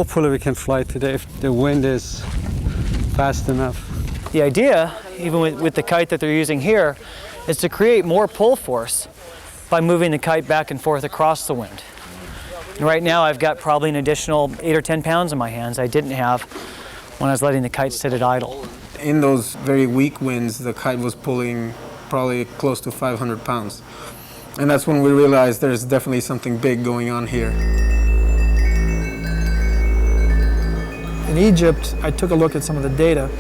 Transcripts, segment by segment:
Hopefully we can fly today if the wind is fast enough. The idea, even with the kite that they're using here, is to create more pull force by moving the kite back and forth across the wind. And right now I've got probably an additional 8 or 10 pounds in my hands I didn't have when I was letting the kite sit at idle. In those very weak winds, the kite was pulling probably close to 500 pounds. And that's when we realized there's definitely something big going on here. In Egypt, I took a look at some of the data,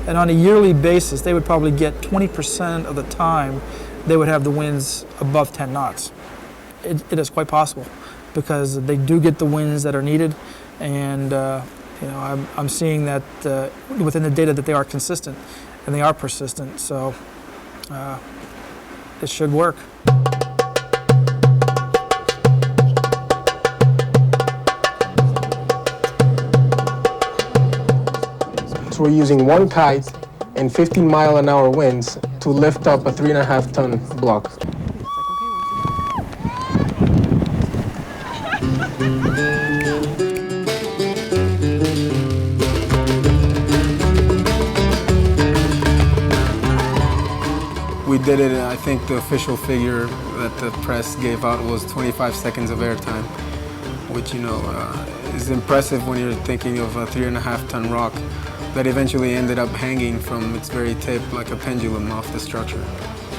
and on a yearly basis, they would probably get 20% of the time they would have the winds above 10 knots. It is quite possible because they do get the winds that are needed, and I'm seeing that within the data that they are consistent and they are persistent, so it should work. So we're using one kite and 15-mile-an-hour winds to lift up a 3.5-ton block. We did it, I think the official figure that the press gave out was 25 seconds of airtime, which, is impressive when you're thinking of a 3.5-ton rock that eventually ended up hanging from its very tip like a pendulum off the structure.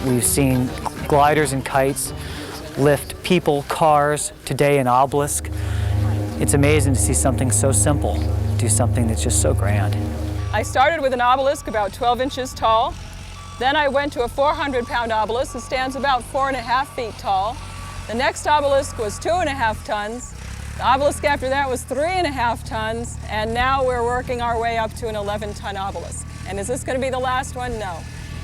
We've seen gliders and kites lift people, cars, today an obelisk. It's amazing to see something so simple do something that's just so grand. I started with an obelisk about 12 inches tall. Then I went to a 400-pound obelisk that stands about 4.5 feet tall. The next obelisk was 2.5 tons. The obelisk after that was 3.5 tons, and now we're working our way up to an 11-ton obelisk. And is this going to be the last one? No.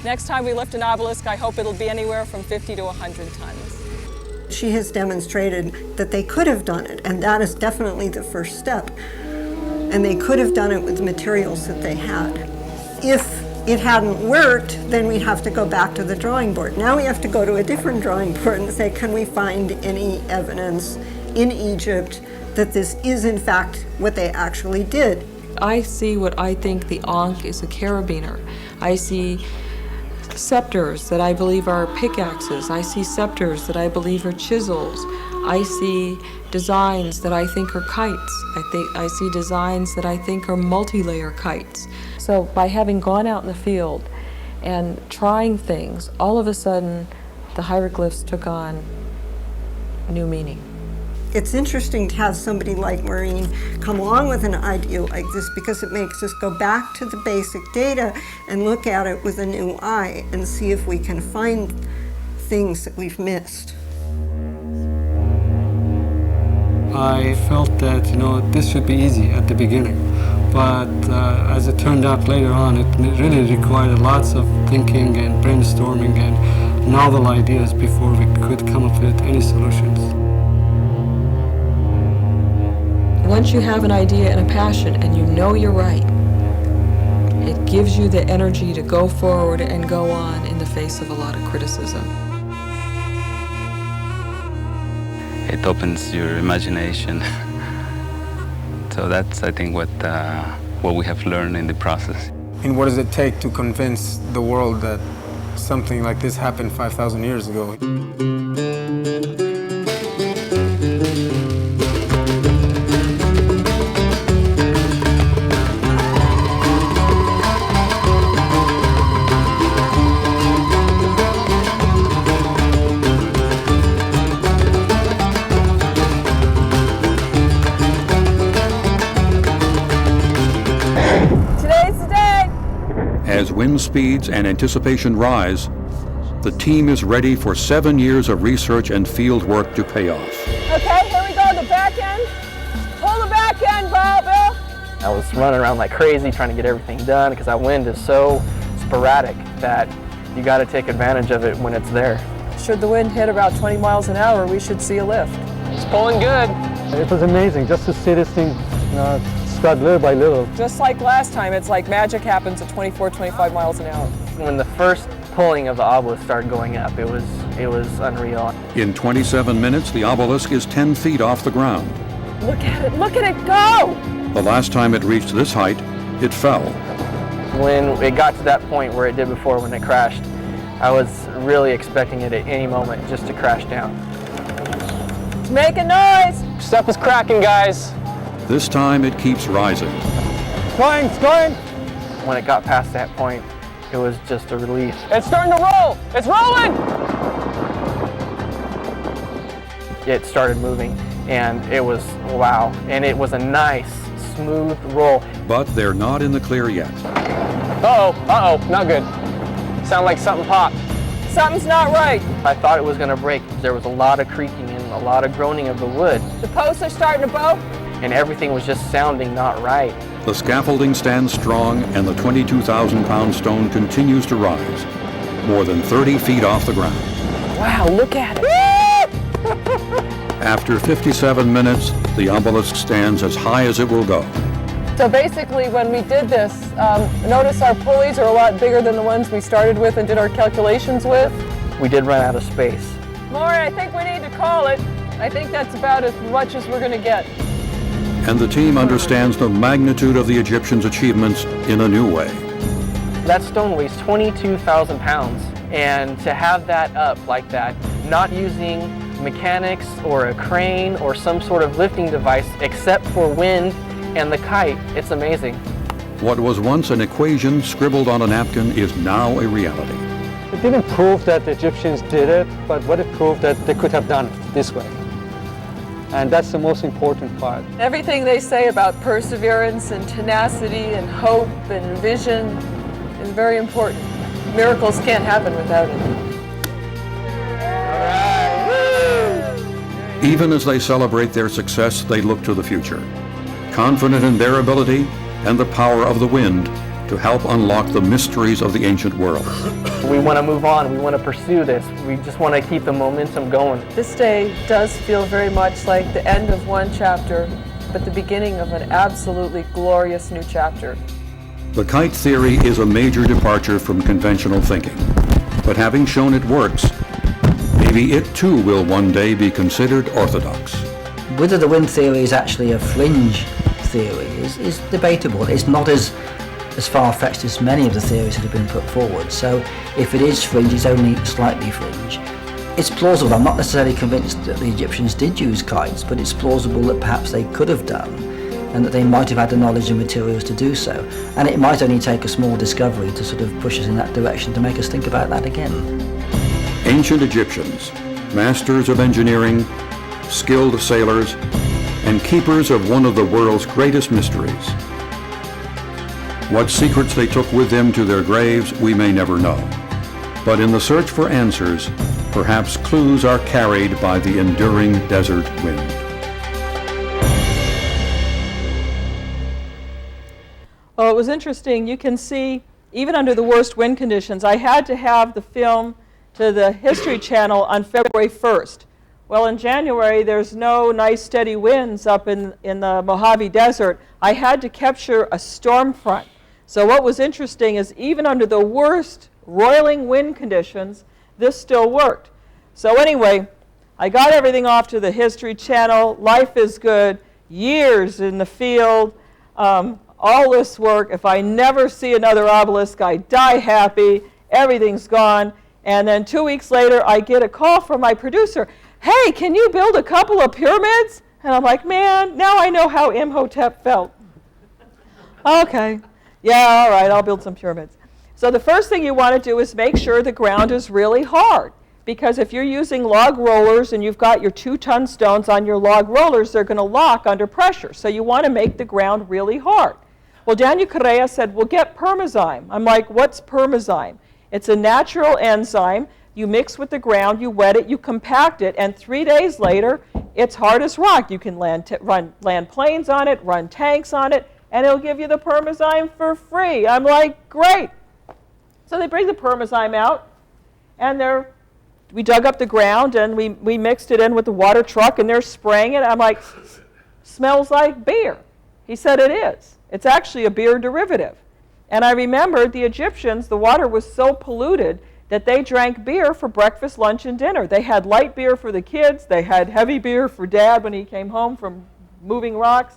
Next time we lift an obelisk, I hope it'll be anywhere from 50 to 100 tons. She has demonstrated that they could have done it, and that is definitely the first step. And they could have done it with the materials that they had. If it hadn't worked, then we'd have to go back to the drawing board. Now we have to go to a different drawing board and say, can we find any evidence in Egypt that this is in fact what they actually did? I see what I think the Ankh is a carabiner. I see scepters that I believe are pickaxes. I see scepters that I believe are chisels. I see designs that I think are kites. I see designs that I think are multi-layer kites. So by having gone out in the field and trying things, all of a sudden the hieroglyphs took on new meaning. It's interesting to have somebody like Maureen come along with an idea like this because it makes us go back to the basic data and look at it with a new eye and see if we can find things that we've missed. I felt that, this should be easy at the beginning, but as it turned out later on, it really required lots of thinking and brainstorming and novel ideas before we could come up with any solutions. Once you have an idea and a passion and you know you're right, it gives you the energy to go forward and go on in the face of a lot of criticism. It opens your imagination. So that's, I think, what we have learned in the process. And what does it take to convince the world that something like this happened 5,000 years ago? As wind speeds and anticipation rise, the team is ready for 7 years of research and field work to pay off. Okay, here we go, the back end. Pull the back end, Bill. I was running around like crazy trying to get everything done because that wind is so sporadic that you got to take advantage of it when it's there. Should the wind hit about 20 miles an hour, we should see a lift. It's pulling good. It was amazing just to see this thing start little by little. Just like last time, it's like magic happens at 24, 25 miles an hour. When the first pulling of the obelisk started going up, it was unreal. In 27 minutes, the obelisk is 10 feet off the ground. Look at it go! The last time it reached this height, it fell. When it got to that point where it did before when it crashed, I was really expecting it at any moment just to crash down. It's making noise! Stuff is cracking, guys. This time it keeps rising. It's going! When it got past that point, it was just a relief. It's starting to roll! It's rolling! It started moving, and it was, wow. And it was a nice, smooth roll. But they're not in the clear yet. Uh-oh, not good. Sound like something popped. Something's not right. I thought it was gonna break. There was a lot of creaking and a lot of groaning of the wood. The posts are starting to bow. And everything was just sounding not right. The scaffolding stands strong and the 22,000-pound stone continues to rise, more than 30 feet off the ground. Wow, look at it. After 57 minutes, the obelisk stands as high as it will go. So basically when we did this, notice our pulleys are a lot bigger than the ones we started with and did our calculations with. We did run out of space. Maureen, I think we need to call it. I think that's about as much as we're gonna get. And the team understands the magnitude of the Egyptians' achievements in a new way. That stone weighs 22,000 pounds. And to have that up like that, not using mechanics or a crane or some sort of lifting device except for wind and the kite, it's amazing. What was once an equation scribbled on a napkin is now a reality. It didn't prove that the Egyptians did it, but what it proved that they could have done it this way. And that's the most important part. Everything they say about perseverance and tenacity and hope and vision is very important. Miracles can't happen without it. Even as they celebrate their success, they look to the future, confident in their ability and the power of the wind to help unlock the mysteries of the ancient world. We want to move on. We want to pursue this. We just want to keep the momentum going. This day does feel very much like the end of one chapter, but the beginning of an absolutely glorious new chapter. The kite theory is a major departure from conventional thinking, but having shown it works, maybe it too will one day be considered orthodox. Whether the wind theory is actually a fringe theory is debatable. It's not as far-fetched as many of the theories that have been put forward. So if it is fringe, it's only slightly fringe. It's plausible. I'm not necessarily convinced that the Egyptians did use kites, but it's plausible that perhaps they could have done, and that they might have had the knowledge and materials to do so. And it might only take a small discovery to sort of push us in that direction, to make us think about that again. Ancient Egyptians, masters of engineering, skilled sailors, and keepers of one of the world's greatest mysteries. What secrets they took with them to their graves, we may never know. But in the search for answers, perhaps clues are carried by the enduring desert wind. Well, it was interesting. You can see, even under the worst wind conditions, I had to have the film to the History Channel on February 1st. Well, in January, there's no nice steady winds up in the Mojave Desert. I had to capture a storm front. So what was interesting is even under the worst roiling wind conditions, this still worked. So anyway, I got everything off to the History Channel. Life is good. Years in the field. All this work. If I never see another obelisk, I die happy. Everything's gone. And then 2 weeks later, I get a call from my producer. Hey, can you build a couple of pyramids? And I'm like, man, now I know how Imhotep felt. Okay. Yeah, all right, I'll build some pyramids. So the first thing you want to do is make sure the ground is really hard. Because if you're using log rollers and you've got your 2-ton stones on your log rollers, they're going to lock under pressure. So you want to make the ground really hard. Well, Daniel Correa said, well, get permazyme. I'm like, what's permazyme? It's a natural enzyme. You mix with the ground, you wet it, you compact it, and 3 days later, it's hard as rock. You can land planes on it, run tanks on it, and it'll give you the permazyme for free. I'm like, great. So they bring the permazyme out, and we dug up the ground, and we mixed it in with the water truck, and they're spraying it. I'm like, smells like beer. He said it is. It's actually a beer derivative. And I remembered the Egyptians, the water was so polluted that they drank beer for breakfast, lunch, and dinner. They had light beer for the kids. They had heavy beer for Dad when he came home from moving rocks.